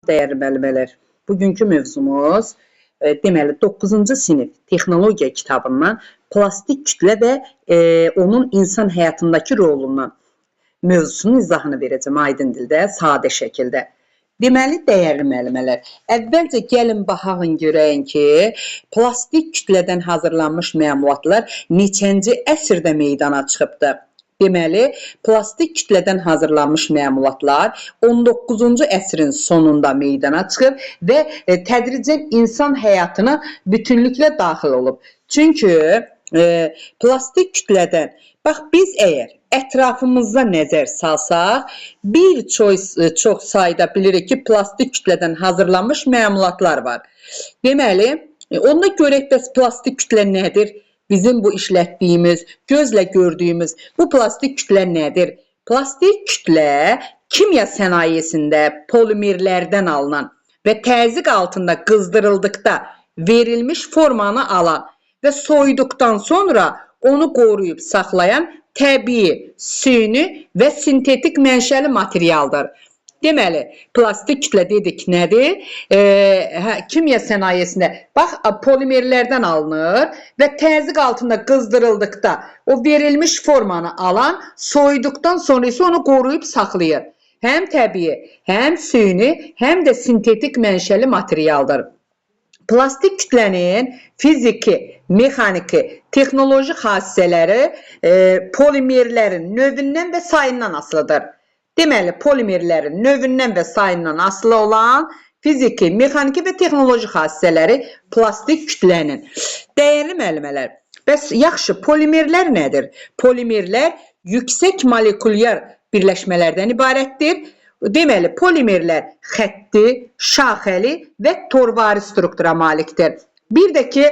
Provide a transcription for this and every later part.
Dəyərli müəllimələr, bugünkü mövzumuz deməli 9-cu sinif texnologiya kitabından plastik kütlə və onun insan həyatındakı rolundan mövzusunun izahını verəcəm aydın dildə, sadə şəkildə. Deməli, dəyərli müəllimələr, əvvəlcə gəlin baxın görəyin ki, plastik kütlədən hazırlanmış məmulatlar neçənci əsrdə meydana çıxıbdır? Deməli, plastik kütlədən hazırlanmış məmulatlar 19-cu əsrin sonunda meydana çıxıb və tədricən insan həyatına bütünlüklə daxil olub. Çünki plastik kütlədən, bax biz əgər ətrafımıza nəzər salsaq, bir çox sayda bilirik ki, plastik kütlədən hazırlanmış məmulatlar var. Deməli, onda görək bəs plastik kütlə nədir? Bizim bu işlətdiyimiz, gözlə gördüyümüz bu plastik kütlə nədir? Plastik kütlə kimya sənayesində polimerlərdən alınan və təzyiq altında qızdırıldıqda verilmiş formanı alan və soyuduqdan sonra onu qoruyub saxlayan təbii, süni və sintetik mənşəli materialdır. Deməli, plastik kütlə dedik nədir? Kimya sənayesində bax, polimerlərdən alınır və təzyiq altında qızdırıldıqda o verilmiş formanı alan, soyuduqdan sonra isə onu qoruyub saxlayır. Həm təbii, həm süni, həm də sintetik mənşəli materialdır. Plastik kütlənin fiziki, mexaniki, texnoloji xassələri polimerlərin növündən və sayından asılıdır. Deməli, polimerlərin növündən və sayından asılı olan fiziki, mexaniki və texnoloji xassələri plastik kütlənin. Dəyərli müəllimələr, bəs yaxşı, polimerlər nədir? Polimerlər yüksək molekulyar birləşmələrdən ibarətdir. Deməli, polimerlər xətti, şaxəli və torvari struktura malikdir. Bir də ki,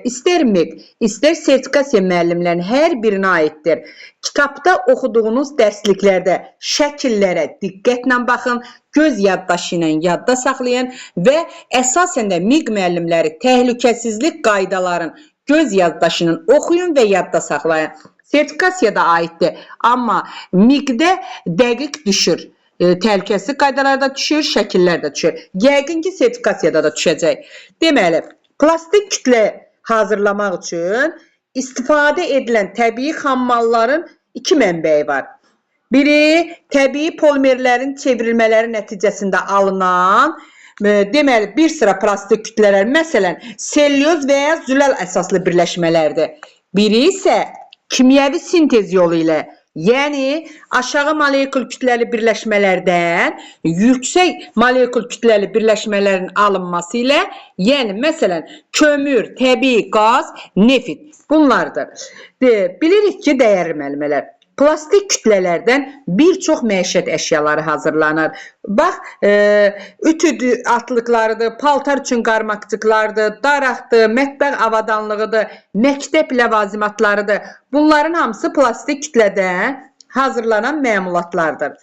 istər MEQ, istər sertifikasiya müəllimlərin hər birinə aiddir. Kitabda oxuduğunuz dərsliklərdə şəkillərə diqqətlə baxın, göz yaddaşı ilə yadda saxlayın və əsasən də MEQ müəllimləri təhlükəsizlik qaydaların göz yaddaşının oxuyun və yadda saxlayın. Sertifikasiya da aiddir, amma MEQ-də dəqiq düşür. Təhlükəsizlik qaydaları da düşür, şəkillər də düşür. Yəqin ki, sertifikasiyada da düşəcək. Deməli, plastik kütlə hazırlamaq üçün istifadə edilən təbii xammalların iki mənbəyi var. Biri, təbii polimerlərin çevrilmələri nəticəsində alınan, deməli, bir sıra plastik kütlələr, məsələn, selyoz və ya zülal əsaslı birləşmələrdir. Biri isə kimyəvi sintez yolu ilə, yəni aşağı molekul kütləli birləşmələrdən yüksək molekul kütləli birləşmələrin alınması ilə, yəni məsələn kömür, təbii qaz, neft bunlardır. Bilirik ki, dəyərli müəllimələr, plastik kütlələrdən bir çox məişət əşyaları hazırlanır. Bax, ütü atlıqlarıdır, paltar üçün qarmaqcıqlardır, daraqdır, mətbəx avadanlığıdır, məktəb ləvazimatlarıdır. Bunların hamısı plastik kütlədən hazırlanan məmulatlardır.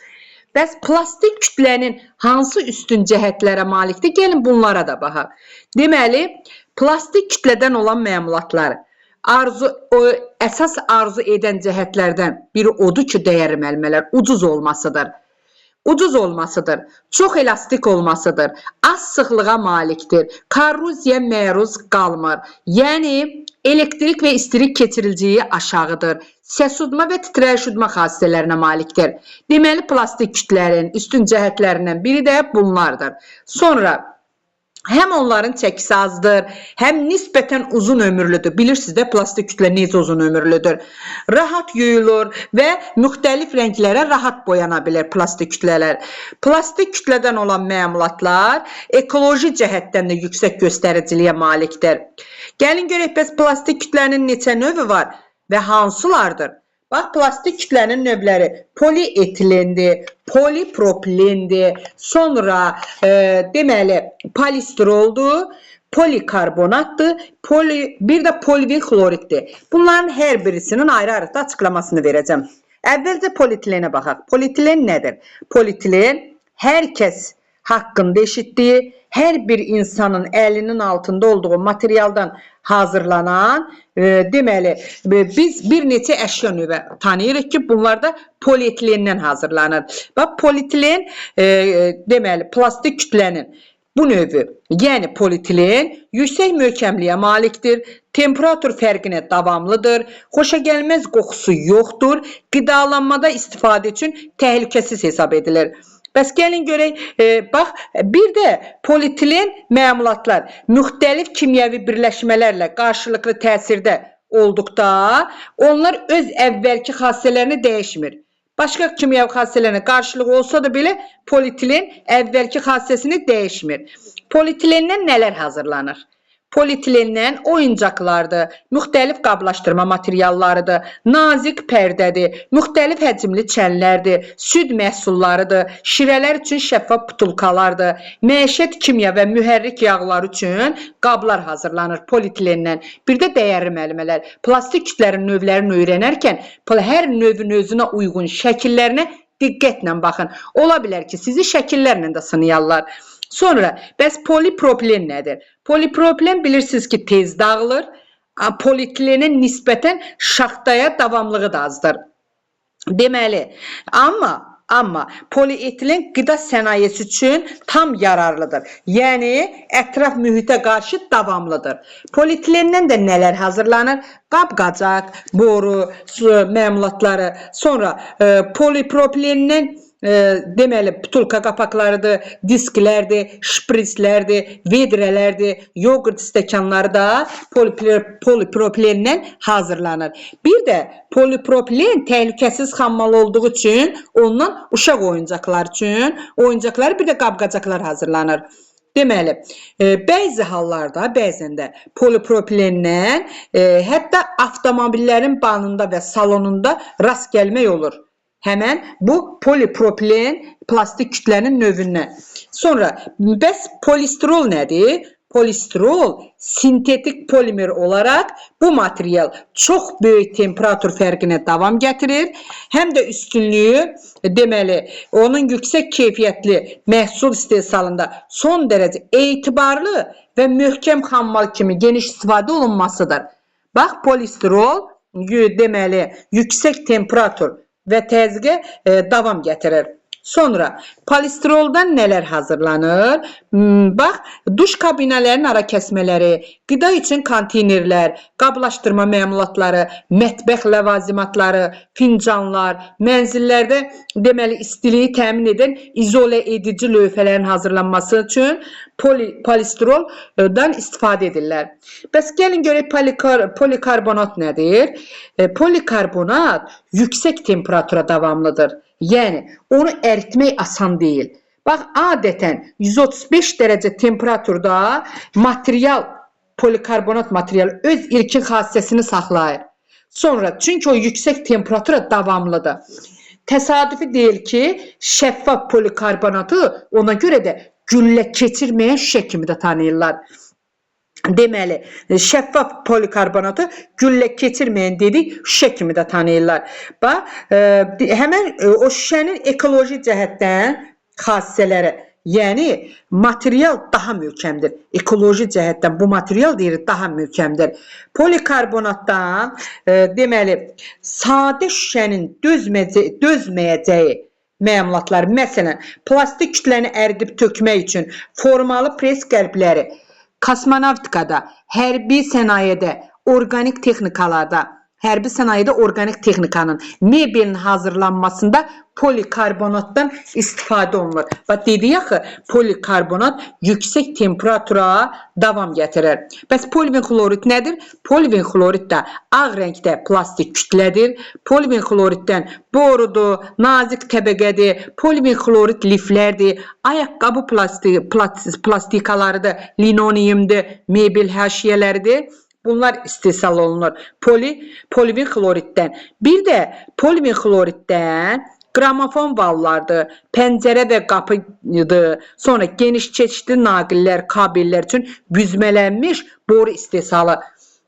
Bəs plastik kütlənin hansı üstün cəhətlərə malikdir? Gəlin bunlara da baxaq. Deməli, plastik kütlədən olan məmulatlar əsas arzu edən cəhətlərdən biri odur ki, dəyərli müəllimələr, ucuz olmasıdır. Ucuz olmasıdır, çox elastik olmasıdır, az sıxlığa malikdir, korroziyaya məruz qalmır, yəni elektrik və istilik keçiriliciyi aşağıdır, səs udma və titrəyiş udma xassələrinə malikdir. Deməli, plastik kütlərin üstün cəhətlərindən biri də bunlardır. Sonra, həm onların çəkisi azdır, həm nisbətən uzun ömürlüdür. Bilirsiniz də, plastik kütlə necə uzun ömürlüdür. Rahat yuyulur və müxtəlif rənglərə rahat boyana bilər plastik kütlələr. Plastik kütlədən olan məmulatlar ekoloji cəhətdən də yüksək göstəriciliyə malikdir. Gəlin görək, bəs plastik kütlənin neçə növü var və hansılardır? Bax, plastik kütlənin növləri polietilendir, polipropilendir, sonra deməli polistiroldur, polikarbonatdır, bir də polivinil xloriddir. Bunların hər birisinin ayrı-ayrı açıqlamasını verəcəm. Əvvəlcə polietilenə baxaq. Polietilen nədir? Polietilen hər kəs haqqında eşitdiyi, hər bir insanın əlinin altında olduğu materialdan hazırlanan, deməli, biz bir neçə əşya növü tanıyırıq ki, bunlar da polietilendən hazırlanır. Bax, polietilen, deməli, plastik kütlənin bu növü, yəni polietilen, yüksək möhkəmliyə malikdir, temperatur fərqinə davamlıdır, xoşagəlməz qoxusu yoxdur, qidalanmada istifadə üçün təhlükəsiz hesab edilir. Bəs gəlin görək, bax, bir də polietilen məmulatlar müxtəlif kimyəvi birləşmələrlə qarşılıqlı təsirdə olduqda, onlar öz əvvəlki xassələrini dəyişmir. Başqa kimyəvi xassələrlə qarşılıq olsa da belə, polietilen əvvəlki xassəsini dəyişmir. Polietilendən nələr hazırlanır? Polietilendən oyuncaqlardır, müxtəlif qablaşdırma materiallarıdır, nazik pərdədir, müxtəlif həcmli çənlərdir, süd məhsullarıdır, şirələr üçün şəffaf butulkalardır, məişət kimya və mühərrik yağlar üçün qablar hazırlanır polietilendən. Bir də dəyərli məlumələr. Plastik kütlərin növlərini öyrənərkən hər növün özünə uyğun şəkillərinə diqqətlə baxın. Ola bilər ki, sizi şəkillərlə də sınayarlar. Sonra, bəs polipropilen nədir? Polipropilen bilirsiniz ki, tez dağılır. Polietilenin nisbətən şaxtaya davamlığı da azdır. Deməli, amma polietilen qida sənayesi üçün tam yararlıdır. Yəni, ətraf mühitə qarşı davamlıdır. Polietilendən də nələr hazırlanır? Qab-qacaq, boru, məmulatları, sonra polipropilendən deməli, butulka qapaqlarıdır, disklərdir, şpritslərdir, vedrələrdir, yoğurt stəkanları da polipropilendən hazırlanır. Bir də polipropilen təhlükəsiz xammal olduğu üçün ondan uşaq oyuncaqlar üçün oyuncaqlar, bir də qab-qacaqlar hazırlanır. Deməli, bəzi hallarda, bəzən də polipropilendən hətta avtomobillərin banında və salonunda rast gəlmək olur. Həmən bu polipropilen plastik kütlənin növündən. Sonra, bəs polistirol nədir? Polistirol sintetik polimer olaraq bu material çox böyük temperatur fərqinə davam gətirir. Həm də üstünlüyü, deməli, onun yüksək keyfiyyətli məhsul istehsalında son dərəcə etibarlı və möhkəm xammal kimi geniş istifadə olunmasıdır. Bax, polistirol, deməli, yüksək temperatur və təzyiqə davam gətirir. Sonra, polistiroldan nələr hazırlanır? Bax, duş kabinələrinin ara kəsmələri, qida üçün konteynerlər, qablaşdırma məmulatları, mətbəx ləvazimatları, fincanlar, mənzillərdə deməli istiliyi təmin edən izolə edici lövhələrin hazırlanması üçün polistiroldan istifadə edirlər. Bəs gəlin görək polikarbonat nədir? Polikarbonat yüksək temperatura davamlıdır. Yəni, onu əritmək asan deyil. Bax, adətən 135 dərəcə temperaturda polikarbonat material öz ilkin xassəsini saxlayır. Sonra, çünki o yüksək temperatura davamlıdır. Təsadüfi deyil ki, şəffaf polikarbonatı ona görə də güllə keçirməyən şüşə kimi də tanıyırlar. Deməli, şəffaf polikarbonatı güllə keçirməyən dedik, şüşə kimi də tanıyırlar. Bax, həmən o şüşənin ekoloji cəhətdən xassələri, yəni material daha möhkəmdir. Ekoloji cəhətdən bu material deyirik, daha möhkəmdir. Polikarbonatdan, deməli, sadə şüşənin dözməyəcəyi məmulatlar, məsələn, plastik kütləni əridib tökmək üçün formalı pres qəlbləri, kosmonavtikada, hərbi sənayedə, organik texnikalarda, hərbi sənayedə organik texnikanın, mebelin hazırlanmasında polikarbonatdan istifadə olunur. Və dedik axı, polikarbonat yüksək temperatura davam gətirir. Bəs polivinxlorid nədir? Polivinxlorid də ağ rəngdə plastik kütlədir. Polivinxloriddən borudur, nazik təbəqədir, polivinxlorid liflərdir, ayaqqabı plastikalarıdır, linoniyumdur, mebel həşiyələridir. Bunlar istehsal olunur polivinxloriddən. Bir də polivinxloriddən qramofon vallardır, pəncərə və qapıdır, sonra geniş çeşidli naqillər, kabellər üçün büzmələnmiş boru istehsalı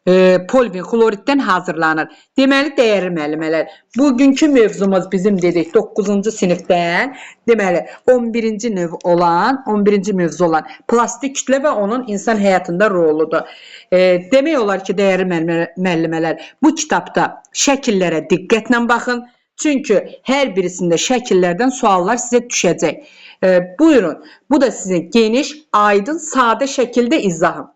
Polvinxloriddən hazırlanır. Deməli, dəyərli müəllimələr, bugünkü mövzumuz bizim dedik 9-cu sinifdən, deməli 11-ci mövzu olan plastik kütlə və onun insan həyatında roludur. Demək olar ki, dəyərli müəllimələr, bu kitabda şəkillərə diqqətlə baxın. Çünki hər birisində şəkillərdən suallar sizə düşəcək. Buyurun, bu da sizin geniş, aydın, sadə şəkildə izahım.